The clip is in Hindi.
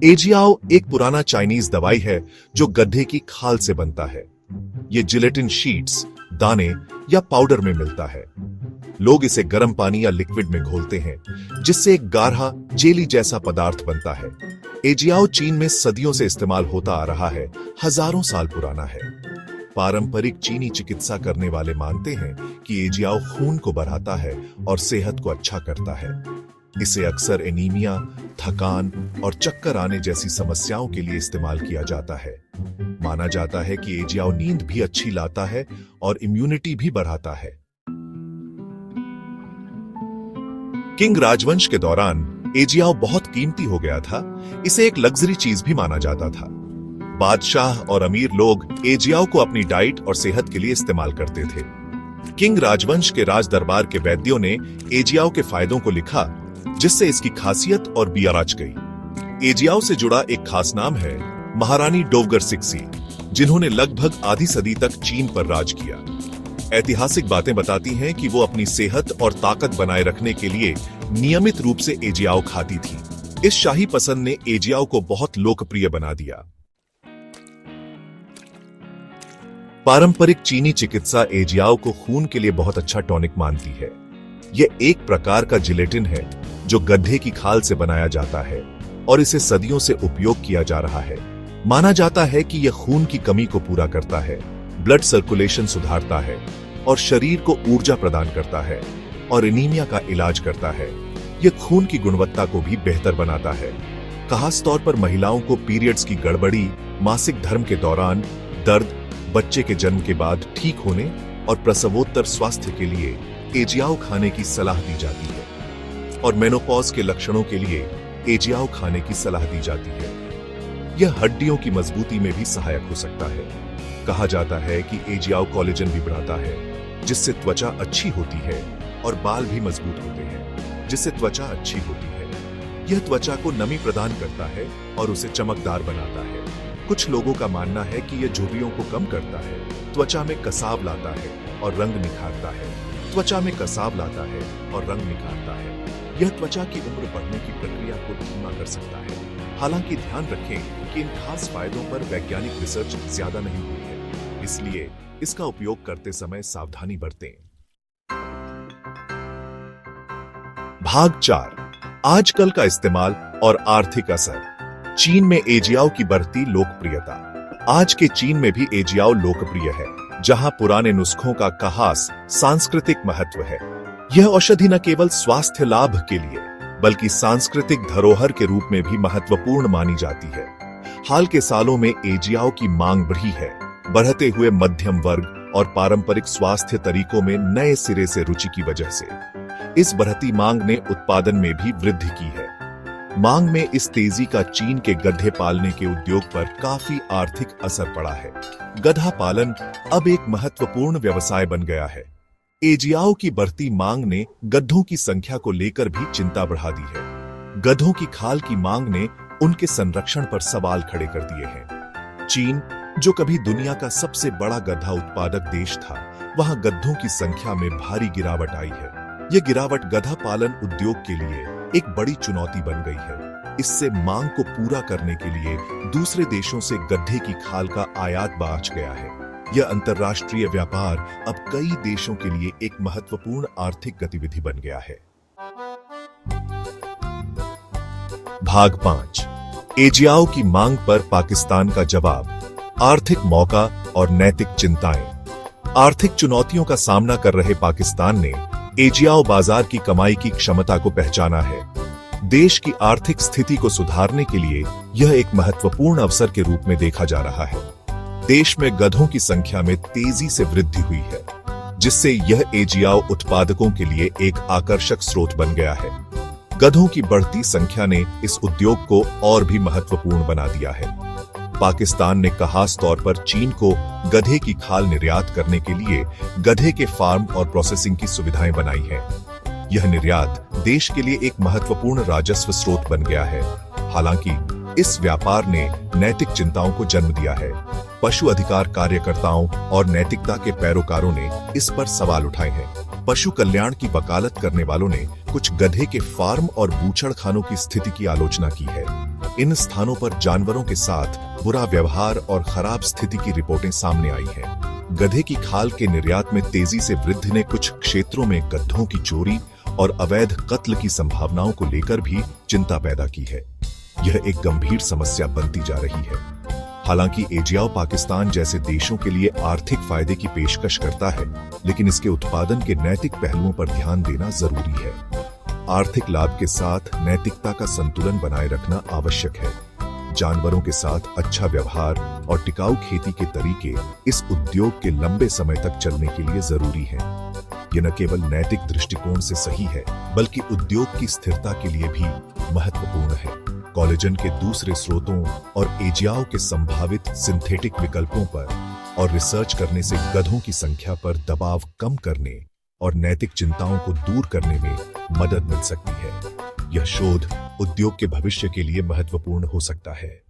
एजियाओ एक पुराना चाइनीज दवाई है जो गड्ढे की खाल से बनता है। ये जिलेटिन शीट्स, दाने या पाउडर में मिलता है। लोग इसे गर्म पानी या लिक्विड में घोलते हैं, जिससे एक गाढ़ा जेली जैसा पदार्थ बनता है। एजियाओ चीन में सदियों से इस्तेमाल होता आ रहा है, हजारों साल पुराना है। पारंपरिक चीनी चिकित्सा करने वाले मानते हैं कि एजियाओ खून को बढ़ाता है और सेहत को अच्छा करता है। इसे अक्सर एनीमिया, थकान और चक्कर आने जैसी समस्याओं के लिए इस्तेमाल किया जाता है। माना जाता है कि एजियाओ नींद भी अच्छी लाता है और इम्यूनिटी भी बढ़ाता है। किंग राजवंश के दौरान एजियाओ बहुत कीमती हो गया था। इसे एक लग्जरी चीज भी माना जाता था। बादशाह और अमीर लोग एजियाओ को अपनी डाइट और सेहत के लिए इस्तेमाल करते थे। किंग राजवंश के राज दरबार के वैद्यों ने एजियाओ के फायदों को लिखा, जिससे इसकी खासियत और भी रच गई। एजियाओ से जुड़ा एक खास नाम है महारानी डोवगर सिक्सी, जिन्होंने लगभग आधी सदी तक चीन पर राज किया। ऐतिहासिक बातें बताती हैं कि वो अपनी सेहत और ताकत बनाए रखने के लिए नियमित रूप से एजियाओ खाती थी। इस शाही पसंद ने एजियाओ को बहुत लोकप्रिय बना दिया। पारंपरिक चीनी चिकित्सा एजियाओ को खून के लिए बहुत अच्छा टॉनिक मानती है। यह एक प्रकार का जिलेटिन है जो गड्ढे की खाल से बनाया जाता है और इसे सदियों से उपयोग किया जा रहा है। माना जाता है कि यह खून की कमी को पूरा करता है, ब्लड सर्कुलेशन सुधारता है और शरीर को ऊर्जा प्रदान करता है और एनीमिया का इलाज करता है। यह खून की गुणवत्ता को भी बेहतर बनाता है। खास तौर पर महिलाओं को पीरियड्स की गड़बड़ी, मासिक धर्म के दौरान दर्द, बच्चे के जन्म के बाद ठीक होने और प्रसवोत्तर स्वास्थ्य के लिए एजियाओ खाने की सलाह दी जाती है। और मेनोपॉज के लक्षणों के लिए एजियाओ खाने की सलाह दी जाती है। यह हड्डियों की मजबूती में भी सहायक हो सकता है। कहा जाता है कि एजियाओ कोलेजन भी बढ़ाता है, जिससे त्वचा अच्छी होती है और बाल भी मजबूत होते हैं, जिससे त्वचा अच्छी होती है। यह त्वचा को नमी प्रदान करता है और उसे चमकदार बनाता है। कुछ लोगों का मानना है कि यह झुर्रियों को कम करता है, त्वचा में कसाव लाता है और रंग निखारता है। त्वचा में कसाव लाता है और रंग निखारता है। यह त्वचा की उम्र बढ़ने की प्रक्रिया को धीमा कर सकता है। हालांकि ध्यान रखें कि इन खास फायदों पर वैज्ञानिक रिसर्च ज्यादा नहीं हुई है, इसलिए इसका उपयोग करते समय सावधानी बरतें। भाग 4, आजकल का इस्तेमाल और आर्थिक असर। चीन में एजियाओ की बढ़ती लोकप्रियता। आज के चीन में भी एजियाओ लोकप्रिय है, जहां पुराने नुस्खों का खास सांस्कृतिक महत्व है। यह औषधि न केवल स्वास्थ्य लाभ के लिए बल्कि सांस्कृतिक धरोहर के रूप में भी महत्वपूर्ण मानी जाती है। हाल के सालों में एजियाओ की मांग बढ़ी है। बढ़ते हुए मध्यम वर्ग और पारंपरिक स्वास्थ्य तरीकों में नए सिरे से रुचि की वजह से इस बढ़ती मांग ने उत्पादन में भी वृद्धि की है। मांग में इस तेजी का चीन के गधे पालने के उद्योग पर काफी आर्थिक असर पड़ा है। गधा पालन अब एक महत्वपूर्ण व्यवसाय बन गया है। एजियाओ की बढ़ती मांग ने गधों की संख्या को लेकर भी चिंता बढ़ा दी है। गधों की खाल की मांग ने उनके संरक्षण पर सवाल खड़े कर दिए हैं। चीन, जो कभी दुनिया का सबसे बड़ा गधा उत्पादक देश था, वहां गधों की संख्या में भारी गिरावट आई है। यह गिरावट गधा पालन उद्योग के लिए एक बड़ी चुनौती बन गई है। इससे मांग को पूरा करने के लिए दूसरे देशों से गधे की खाल का आयात बढ़ गया है। यह अंतर्राष्ट्रीय व्यापार अब कई देशों के लिए एक महत्वपूर्ण आर्थिक गतिविधि बन गया है। भाग 5, एजियाओ की मांग पर पाकिस्तान का जवाब। आर्थिक मौका और नैतिक चिंताएं। आर्थिक चुनौतियों का सामना कर रहे पाकिस्तान ने एजियाओ बाजार की कमाई की क्षमता को पहचाना है। देश की आर्थिक स्थिति को सुधारने के लिए यह एक महत्वपूर्ण अवसर के रूप में देखा जा रहा है। देश में गधों की संख्या में तेजी से वृद्धि हुई है, जिससे यह एजियाओ उत्पादकों के लिए एक आकर्षक स्रोत बन गया है। गधों की बढ़ती संख्या ने इस उद्योग को और भी महत्वपूर्ण बना दिया है। पाकिस्तान ने खास तौर पर चीन को गधे की खाल निर्यात करने के लिए गधे के फार्म और प्रोसेसिंग की सुविधाएं बनाई हैं। यह निर्यात देश के लिए एक महत्वपूर्ण राजस्व स्रोत बन गया है। हालांकि इस व्यापार ने नैतिक चिंताओं को जन्म दिया है। पशु अधिकार कार्यकर्ताओं और नैतिकता के पैरोकारों ने इस पर सवाल उठाए हैं। पशु कल्याण की वकालत करने वालों ने कुछ गधे के फार्म और बूचड़खानों की स्थिति की आलोचना की है। इन स्थानों पर जानवरों के साथ बुरा व्यवहार और खराब स्थिति की रिपोर्टें सामने आई हैं। गधे की खाल के निर्यात में तेजी से वृद्धि ने कुछ क्षेत्रों में गधों की चोरी और अवैध कत्ल की संभावनाओं को लेकर भी चिंता पैदा की है। यह एक गंभीर समस्या बनती जा रही है। हालांकि एजियाओ पाकिस्तान जैसे देशों के लिए आर्थिक फायदे की पेशकश करता है, लेकिन इसके उत्पादन के नैतिक पहलुओं पर ध्यान देना जरूरी है। आर्थिक लाभ के साथ नैतिकता का संतुलन बनाए रखना आवश्यक है। जानवरों के साथ अच्छा व्यवहार और टिकाऊ खेती के तरीके इस उद्योग के लंबे समय तक चलने के लिए जरूरी हैं। यह न केवल नैतिक दृष्टिकोण से सही है, बल्कि उद्योग की स्थिरता के लिए भी महत्वपूर्ण है। कोलेजन के दूसरे स्रोतों और एजियाओ के संभावित सिंथेटिक विकल्पों पर और रिसर्च करने से गधों की संख्या पर दबाव कम करने और नैतिक चिंताओं को दूर करने में मदद मिल सकती है। यह शोध उद्योग के भविष्य के लिए महत्वपूर्ण हो सकता है।